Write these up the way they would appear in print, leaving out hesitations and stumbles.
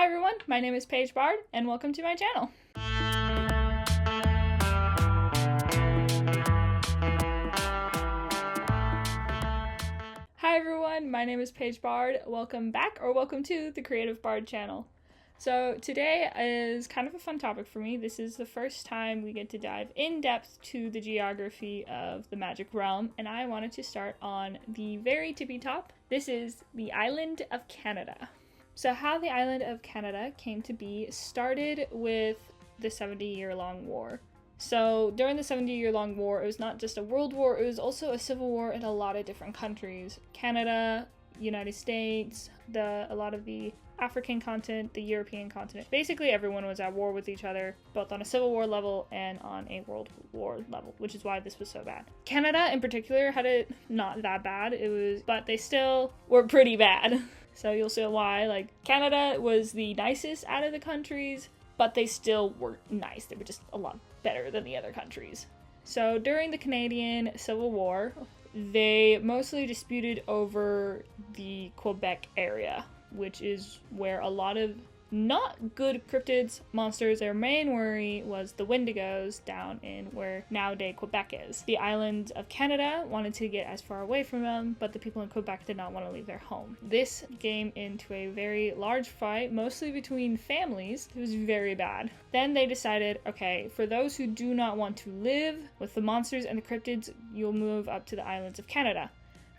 everyone, my name is Paige Bard, and welcome to my channel. Hi everyone, my name is Paige Bard. Welcome back, or welcome to the Creative Bard channel. So today is kind of a fun topic for me. This is the first time we get to dive in depth to the geography of the magic realm, and I wanted to start on the very tippy top. This is the island of Canada. So how the island of Canada came to be started with the 70-year-long war. So during the 70-year-long war, it was not just a world war, it was also a civil war in a lot of different countries. Canada, United States, a lot of the African continent, the European continent. Basically everyone was at war with each other, both on a civil war level and on a world war level, which is why this was so bad. Canada in particular had it not that bad, but they still were pretty bad. So you'll see why, Canada was the nicest out of the countries, but they still weren't nice. They were just a lot better than the other countries. So during the Canadian Civil War, they mostly disputed over the Quebec area, which is where a lot of not good cryptids, monsters, their main worry was the Wendigos down in where nowadays Quebec is. The island of Canada wanted to get as far away from them, but the people in Quebec did not want to leave their home. This came into a very large fight, mostly between families. It was very bad. Then they decided, okay, for those who do not want to live with the monsters and the cryptids, you'll move up to the islands of Canada.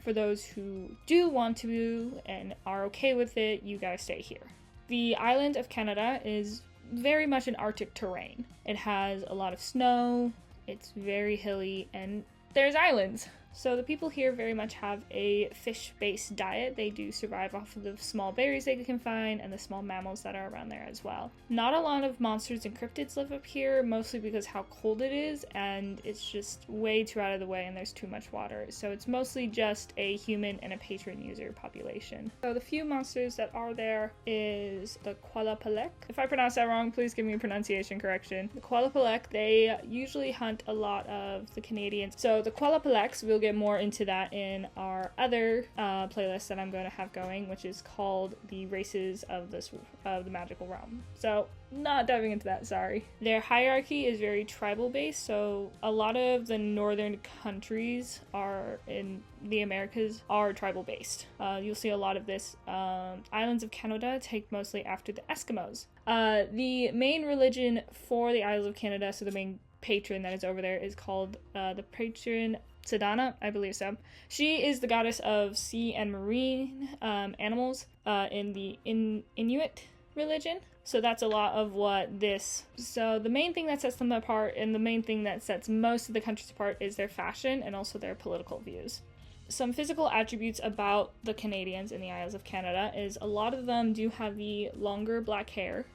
For those who do want to and are okay with it, you guys stay here. The island of Canada is very much an Arctic terrain. It has a lot of snow, it's very hilly, and there's islands. So the people here very much have a fish-based diet. They do survive off of the small berries they can find and the small mammals that are around there as well. Not a lot of monsters and cryptids live up here, mostly because how cold it is, and it's just way too out of the way and there's too much water. So it's mostly just a human and a patron user population. So the few monsters that are there is the Qualapalek. If I pronounce that wrong, please give me a pronunciation correction. The Qualapalek, they usually hunt a lot of the Canadians. So the Qualapaleks, we'll get more into that in our other playlist that I'm going to have going, which is called the races of the magical realm. So not diving into that, sorry. Their hierarchy is very tribal based, so a lot of the northern countries are in the Americas are tribal based. You'll see a lot of this. Islands of Canada take mostly after the Eskimos. The main religion for the Isles of Canada, so the main patron that is over there, is called the patron Sedana, I believe so. She is the goddess of sea and marine animals in the Inuit religion. So that's a lot of what this... So the main thing that sets them apart, and the main thing that sets most of the countries apart, is their fashion and also their political views. Some physical attributes about the Canadians in the Isles of Canada is a lot of them do have the longer black hair.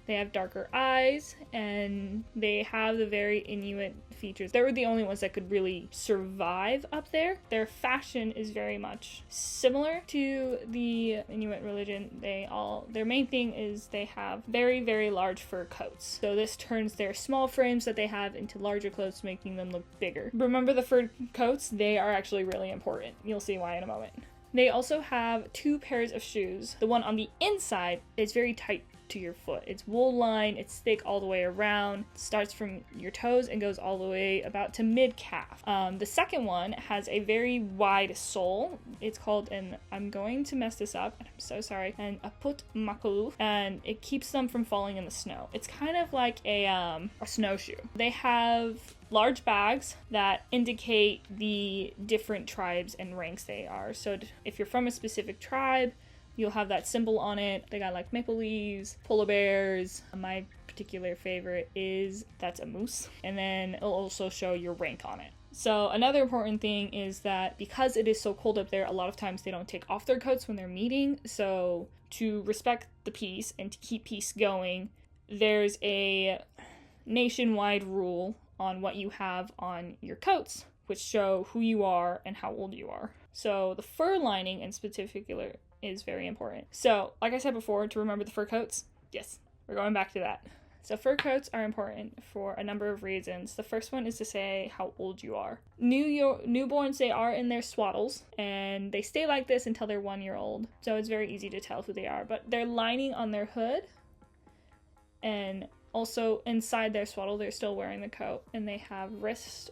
They have darker eyes, and they have the very Inuit features. They were the only ones that could really survive up there. Their fashion is very much similar to the Inuit religion. Their main thing is they have very, very large fur coats. So this turns their small frames that they have into larger clothes, making them look bigger. Remember the fur coats? They are actually really important. You'll see why in a moment. They also have 2 pairs of shoes. The one on the inside is very tight to your foot. It's wool lined, it's thick all the way around, starts from your toes and goes all the way about to mid-calf. The second one has a very wide sole. It's called, and I'm going to mess this up, and I'm so sorry, an aput makulu, and it keeps them from falling in the snow. It's kind of like a snowshoe. They have large bags that indicate the different tribes and ranks they are. So if you're from a specific tribe, you'll have that symbol on it. They got maple leaves, polar bears. My particular favorite that's a moose. And then it'll also show your rank on it. So another important thing is that because it is so cold up there, a lot of times they don't take off their coats when they're meeting. So to respect the peace and to keep peace going, there's a nationwide rule on what you have on your coats, which show who you are and how old you are. So the fur lining in particular is very important. So, like I said before, to remember the fur coats, yes, we're going back to that. So fur coats are important for a number of reasons. The first one is to say how old you are. Newborns, they are in their swaddles, and they stay like this until they're 1 year old. So it's very easy to tell who they are. But their lining on their hood and also inside their swaddle they're still wearing the coat, and they have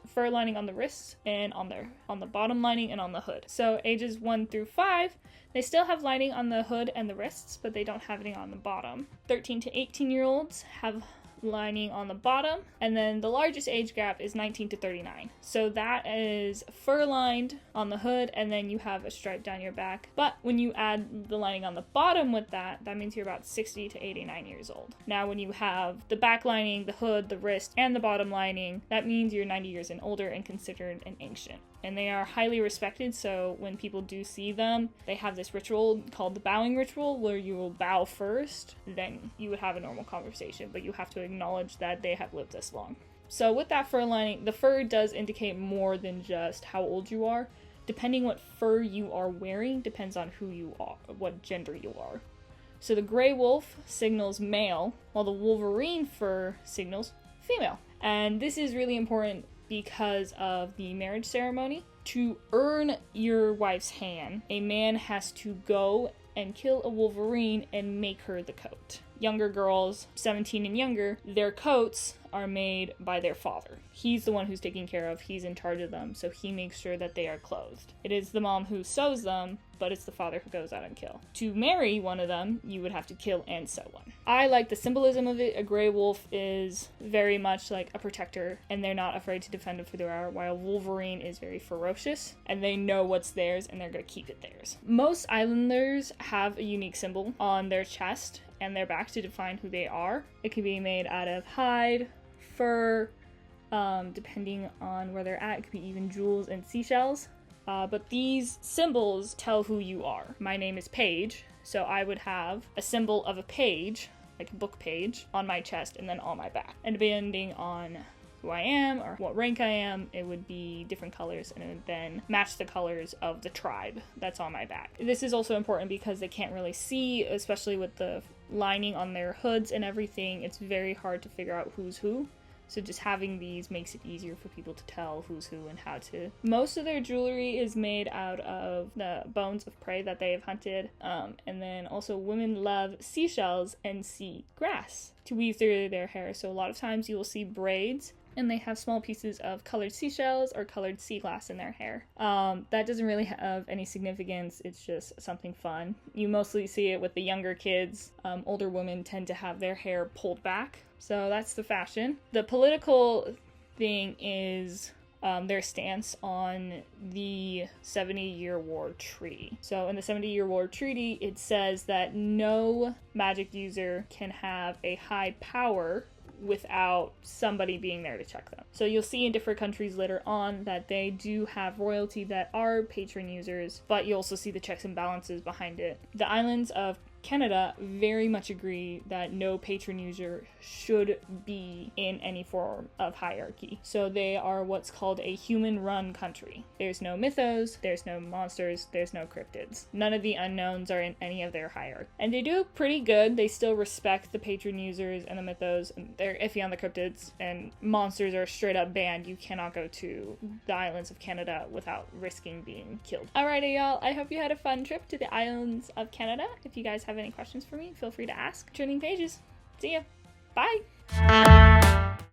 fur lining on the wrists and on the bottom lining and on the hood. So ages 1 through 5, they still have lining on the hood and the wrists, but they don't have any on the bottom. 13 to 18-year-olds have lining on the bottom, and then the largest age gap is 19 to 39. So that is fur lined on the hood, and then you have a stripe down your back. But when you add the lining on the bottom with that means you're about 60 to 89 years old. Now when you have the back lining, the hood, the wrist, and the bottom lining, that means you're 90 years and older and considered an ancient. And they are highly respected, so when people do see them, they have this ritual called the bowing ritual, where you will bow first, then you would have a normal conversation, but you have to acknowledge that they have lived this long. So with that fur lining, the fur does indicate more than just how old you are. Depending what fur you are wearing depends on who you are, what gender you are. So the gray wolf signals male, while the wolverine fur signals female. And this is really important because of the marriage ceremony. To earn your wife's hand, a man has to go and kill a wolverine and make her the coat. Younger girls, 17 and younger, their coats are made by their father. He's the one who's taking care of, he's in charge of them, so he makes sure that they are clothed. It is the mom who sews them, but it's the father who goes out and kills. To marry one of them, you would have to kill and sew one. I like the symbolism of it. A gray wolf is very much like a protector, and they're not afraid to defend it for their hour, while Wolverine is very ferocious, and they know what's theirs, and they're gonna keep it theirs. Most islanders have a unique symbol on their chest and their back to define who they are. It can be made out of hide, fur, depending on where they're at. It could be even jewels and seashells. But these symbols tell who you are. My name is Paige, so I would have a symbol of a page, like a book page, on my chest and then on my back. And depending on who I am or what rank I am, it would be different colors, and it would then match the colors of the tribe that's on my back. This is also important because they can't really see, especially with the lining on their hoods and everything. It's very hard to figure out who's who. So just having these makes it easier for people to tell who's who and how to. Most of their jewelry is made out of the bones of prey that they have hunted. And then also women love seashells and sea grass to weave through their hair. So a lot of times you will see braids and they have small pieces of colored seashells or colored sea glass in their hair. That doesn't really have any significance. It's just something fun. You mostly see it with the younger kids. Older women tend to have their hair pulled back. So that's the fashion. The political thing is their stance on the 70-Year War Treaty. So in the 70-Year War Treaty, it says that no magic user can have a high power without somebody being there to check them. So you'll see in different countries later on that they do have royalty that are patron users, but you also see the checks and balances behind it. The islands of Canada very much agree that no patron user should be in any form of hierarchy. So they are what's called a human-run country. There's no mythos, there's no monsters, there's no cryptids. None of the unknowns are in any of their hierarchy. And they do pretty good. They still respect the patron users and the mythos, and they're iffy on the cryptids, and monsters are straight up banned. You cannot go to the islands of Canada without risking being killed. Alrighty, y'all. I hope you had a fun trip to the islands of Canada. If you guys have any questions for me, feel free to ask. Turning pages. See ya. Bye.